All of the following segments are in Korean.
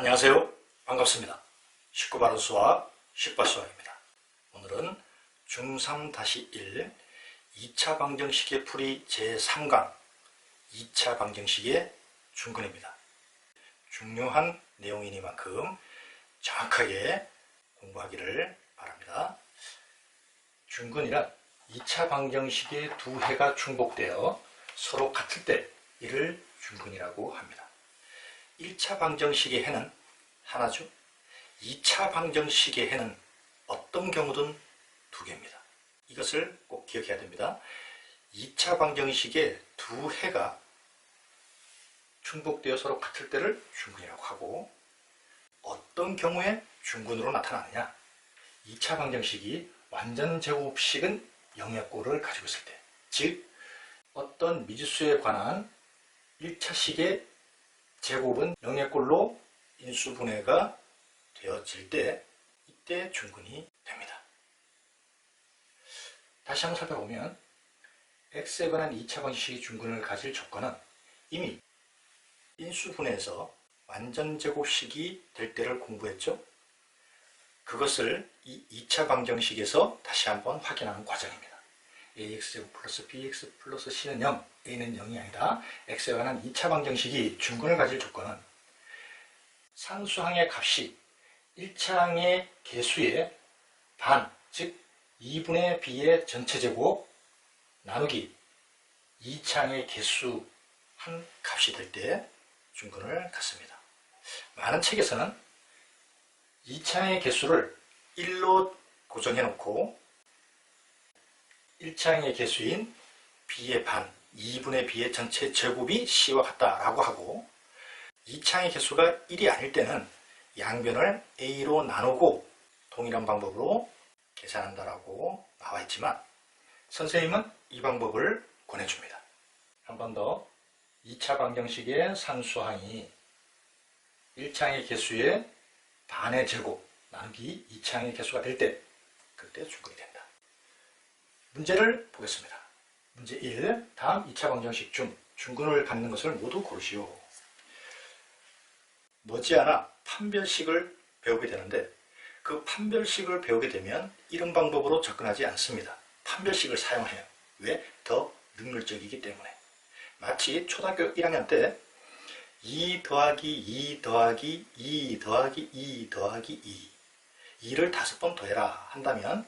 안녕하세요. 반갑습니다. 쉽고 바른 수학, 쉽바수학입니다. 오늘은 중3-1 2차 방정식의 풀이 제3강 2차 방정식의 중근입니다. 중요한 내용이니만큼 정확하게 공부하기를 바랍니다. 중근이란 2차 방정식의 두 해가 중복되어 서로 같을 때 이를 중근이라고 합니다. 1차 방정식의 해는 하나죠. 2차 방정식의 해는 어떤 경우든 두 개입니다. 이것을 꼭 기억해야 됩니다. 2차 방정식의 두 해가 중복되어 서로 같을 때를 중근이라고 하고, 어떤 경우에 중근으로 나타나느냐, 2차 방정식이 완전 제곱식은 영역꼴을 가지고 있을 때, 즉 어떤 미지수에 관한 1차식의 제곱은 영역꼴로 인수분해가 되어질 때, 이때 중근이 됩니다. 다시 한번 살펴보면 x에 관한 2차 방정식이 중근을 가질 조건은 이미 인수분해에서 완전제곱식이 될 때를 공부했죠. 그것을 이 2차 방정식에서 다시 한번 확인하는 과정입니다. ax 플러스 bx 플러스 c는 0, a는 0이 아니라 x에 관한 2차 방정식이 중근을 가질 조건은 상수항의 값이 1차항의 개수의 반, 즉 2분의 b의 전체 제곱 나누기 2차항의 개수 한 값이 될 때 중근을 갖습니다. 많은 책에서는 2차항의 개수를 1로 고정해 놓고 1차항의 개수인 b의 반, 2분의 b의 전체 제곱이 c와 같다라고 하고, 2차항의 개수가 1이 아닐 때는 양변을 a로 나누고 동일한 방법으로 계산한다라고 나와 있지만, 선생님은 이 방법을 권해줍니다. 한 번 더, 2차 방정식의 상수항이 1차항의 개수의 반의 제곱 나누기 2차항의 개수가 될 때, 그때 중근이 된다. 문제를 보겠습니다. 문제 1. 다음 2차 방정식 중 중근을 갖는 것을 모두 고르시오. 머지않아 판별식을 배우게 되는데, 그 판별식을 배우게 되면 이런 방법으로 접근하지 않습니다. 판별식을 사용해요. 왜? 더 능률적이기 때문에. 마치 초등학교 1학년 때 2 더하기 2 더하기 2 더하기 2 더하기 2를 5번 더해라 한다면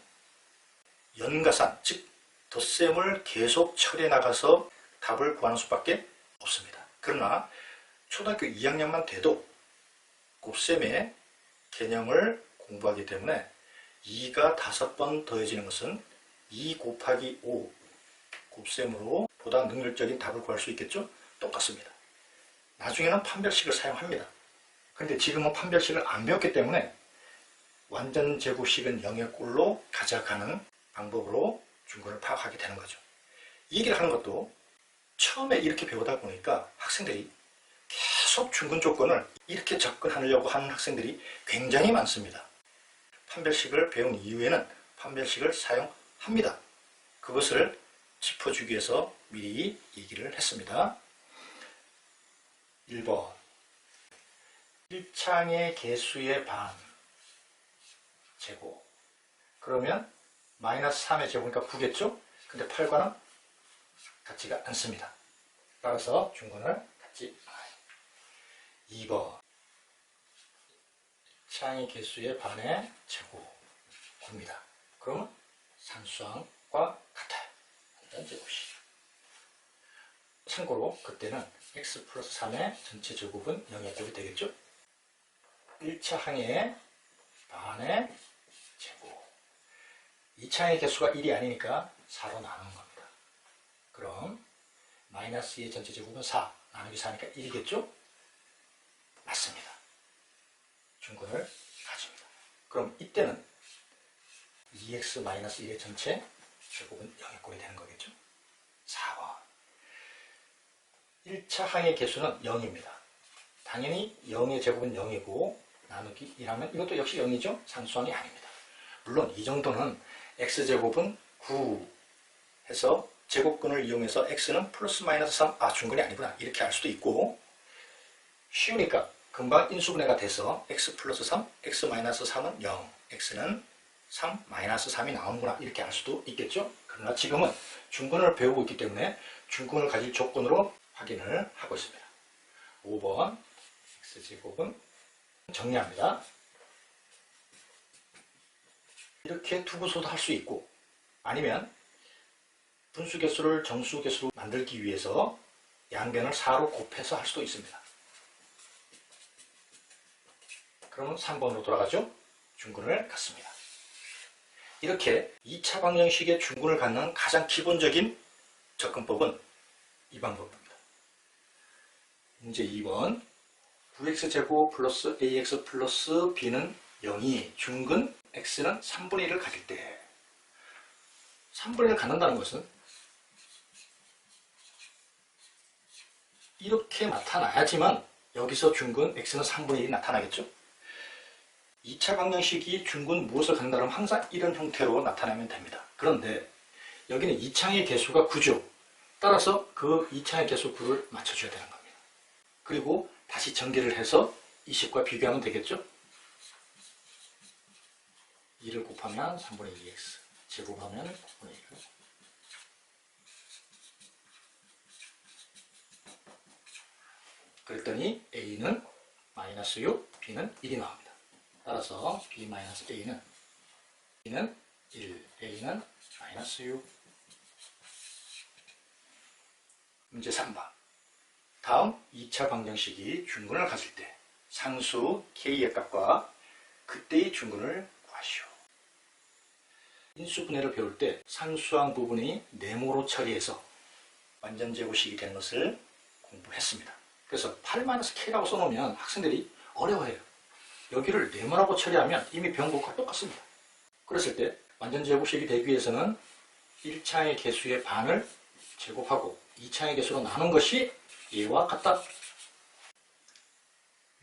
연가산, 즉 덧셈을 계속 처리해 나가서 답을 구하는 수밖에 없습니다. 그러나 초등학교 2학년만 돼도 곱셈의 개념을 공부하기 때문에 2가 5번 더해지는 것은 2 곱하기 5 곱셈으로 보다 능률적인 답을 구할 수 있겠죠? 똑같습니다. 나중에는 판별식을 사용합니다. 그런데 지금은 판별식을 안 배웠기 때문에 완전 제곱식은 영역꼴로 가져가는 방법으로 중근을 파악하게 되는 거죠. 이 얘기를 하는 것도 처음에 이렇게 배우다 보니까 학생들이 계속 중근 조건을 이렇게 접근하려고 하는 학생들이 굉장히 많습니다. 판별식을 배운 이후에는 판별식을 사용합니다. 그것을 짚어주기 위해서 미리 얘기를 했습니다. 1번 1차항의 개수의 반 제곱, 그러면 마이너스 3의 제곱이니까 9겠죠? 근데 8과는 같지가 않습니다. 따라서 중근을 갖지 않아요. 2번 1차항의 개수의 반의 제곱 9입니다. 그러면 상수항과 같아요. 완전 제곱식. 참고로 그때는 x 플러스 3의 전체 제곱은 영역꼴이 되겠죠? 1차항의 반의 제곱. 2차항의 개수가 1이 아니니까 4로 나누는 겁니다. 그럼 마이너스 2의 전체 제곱은 4 나누기 4니까 1이겠죠? 맞습니다. 중근을 가집니다. 그럼 이때는 2x 마이너스 1의 전체 제곱은 영역꼴이 되는 거겠죠? 4번 1차항의 개수는 0입니다. 당연히 0의 제곱은 0이고 나누기 1하면 이것도 역시 0이죠? 상수항이 아닙니다. 물론 이 정도는 x제곱은 9 해서 제곱근을 이용해서 x는 플러스 마이너스 3, 중근이 아니구나 이렇게 할 수도 있고, 쉬우니까 금방 인수분해가 돼서 x 플러스 3, x 마이너스 3은 0, x는 3, 마이너스 3이 나오는구나 이렇게 알 수도 있겠죠. 그러나 지금은 중근을 배우고 있기 때문에 중근을 가질 조건으로 확인을 하고 있습니다. 5번 x제곱은 정리합니다. 이렇게 투부소도 할 수 있고 아니면 분수개수를 정수개수로 만들기 위해서 양변을 4로 곱해서 할 수도 있습니다. 그러면 3번으로 돌아가죠. 중근을 갖습니다. 이렇게 2차 방정식의 중근을 갖는 가장 기본적인 접근법은 이 방법입니다. 문제 2번 9x제곱 플러스 ax 플러스 b는 0이 중근 x는 3분의 1을 가질 때 3분의 1을 갖는다는 것은 이렇게 나타나야지만 여기서 중근 x는 3분의 1이 나타나겠죠. 2차 방정식이 중근 무엇을 갖는다면 항상 이런 형태로 나타나면 됩니다. 그런데 여기는 2차의 개수가 9죠. 따라서 그 2차의 개수 9를 맞춰줘야 되는 겁니다. 그리고 다시 전개를 해서 20과 비교하면 되겠죠. 2를 곱하면 3분의 2x, 제곱하면 9분의 1. 그랬더니 a는 마이너스 6, b는 1이 나옵니다. 따라서 b-a는 b는 1, a는 마이너스 6. 문제 3번. 다음 2차 방정식이 중근을 가질 때 상수 k의 값과 그때의 중근을 구하시오. 인수분해를 배울 때 상수항 부분이 네모로 처리해서 완전제곱식이 되는 것을 공부했습니다. 그래서 8-k라고 써놓으면 학생들이 어려워해요. 여기를 네모라고 처리하면 이미 배운 것과 똑같습니다. 그랬을 때 완전제곱식이 되기 위해서는 1차의 개수의 반을 제곱하고 2차의 개수로 나눈 것이 얘와 같다.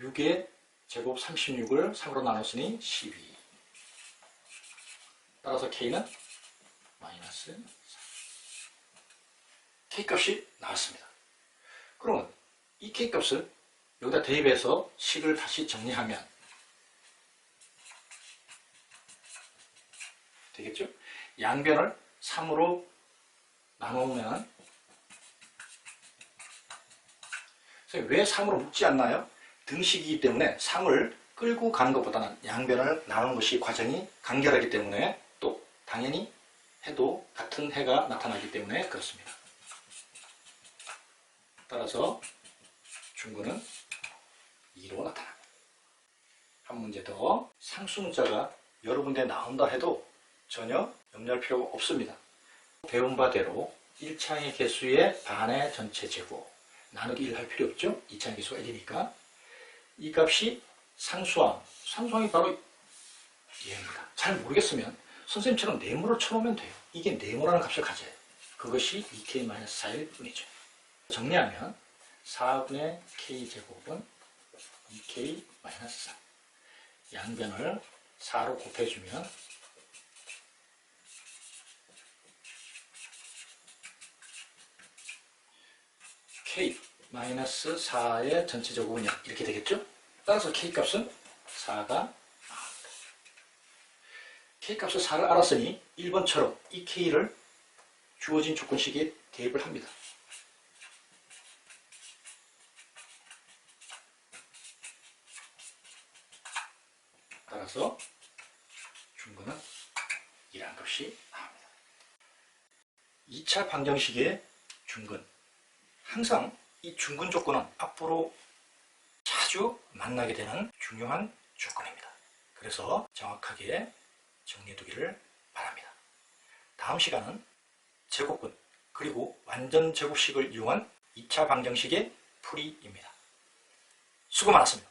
6의 제곱 36을 3으로 나눴으니 12. 따라서 k는 마이너스 3. k값이 나왔습니다. 그러면 이 k값을 여기다 대입해서 식을 다시 정리하면 되겠죠? 양변을 3으로 나누면 왜 3으로 묶지 않나요? 등식이기 때문에 3을 끌고 가는 것보다는 양변을 나누는 것이 과정이 간결하기 때문에 또 당연히 해도 같은 해가 나타나기 때문에 그렇습니다. 따라서 중근은 2로 나타납니다. 한 문제 더. 상수 문자가 여러 군데 나온다 해도 전혀 염려할 필요가 없습니다. 배운 바대로 1차의 개수의 반의 전체 제곱 나누기 1 할 필요 없죠. 2차의 개수가 1이니까 이 값이 상수항이 바로 얘입니다. 잘 모르겠으면 선생님처럼 네모를 쳐놓으면 돼요. 이게 네모라는 값을 가져요. 그것이 2k-4일 뿐이죠. 정리하면 4분의 k제곱은 2k-3. 양변을 4로 곱해주면 k-4의 전체 제곱은 이렇게 되겠죠? 따라서 k값은 4가 나옵니다. k값을 4를 알았으니 1번처럼 이 k를 주어진 조건식에 대입을 합니다. 따라서 중근은 이러한 값이 나옵니다. 2차 방정식의 중근. 항상 이 중근 조건은 앞으로 자주 만나게 되는 중요한 조건입니다. 그래서 정확하게 정리해두기를 바랍니다. 다음 시간은 제곱근 그리고 완전 제곱식을 이용한 2차 방정식의 풀이입니다. 수고 많았습니다.